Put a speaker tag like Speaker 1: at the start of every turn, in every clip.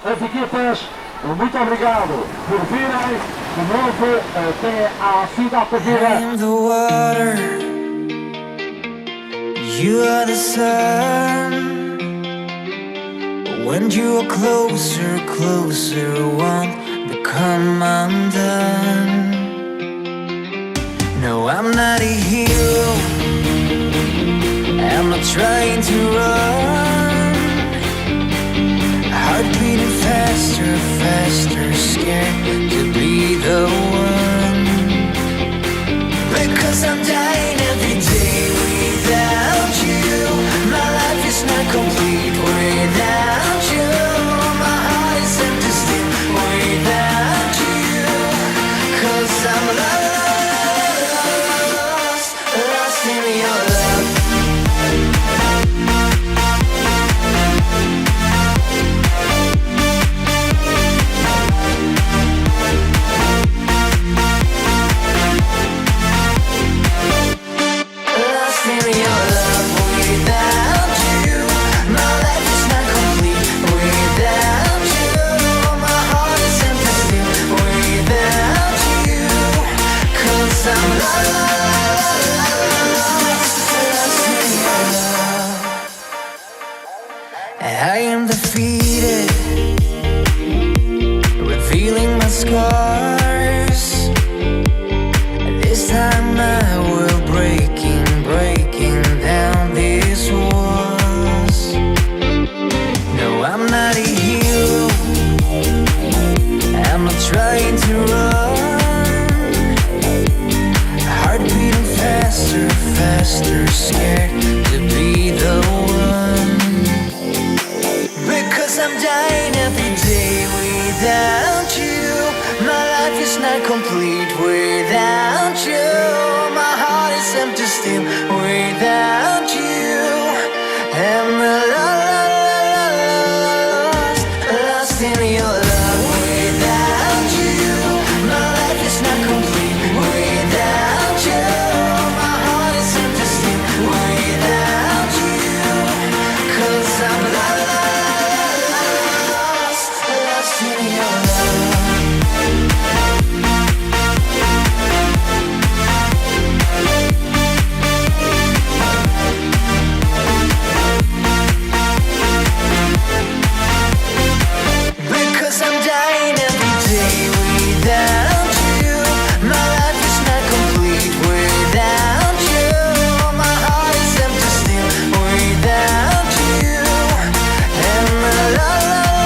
Speaker 1: as equipas, muito obrigado por virem de novo até à Cidade de Tavira.
Speaker 2: I am the water, you are the sun. When you are closer, closer, won't become undone. No, I'm not a hero, I'm not trying to run. Heart beating faster, faster, scared to be the one. Because I'm dying every day without you. My life is not complete without you. My heart is empty still without you. 'Cause I'm lost, lost in your love. I am defeated, revealing my scars. This time I will breaking down these walls. No, I'm not a hero, I'm not trying to run. Heart beating faster, faster, scared to be the one. Because I'm dying every day without you. My life is not complete without you. My heart is empty still without you. And lost in your love without you. My life is not complete without you. My heart is empty still without you. 'Cause I'm lost in your love. Because I'm dying every day without you. My life is not complete without you. My heart is empty still without you. And lost,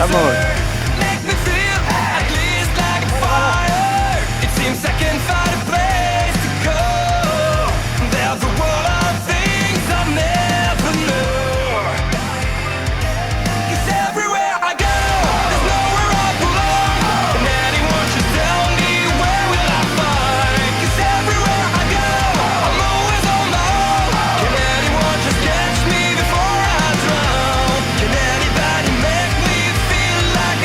Speaker 3: Amor.
Speaker 2: Make me feel at least like a fire. It seems I can find a place to go. There's a world of things I never knew. 'Cause everywhere I go, there's nowhere I belong. And anyone should tell me where will I find? 'Cause everywhere I go, I'm always on my own. Can anyone just catch me before I drown? Can anybody make me feel like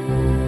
Speaker 2: you.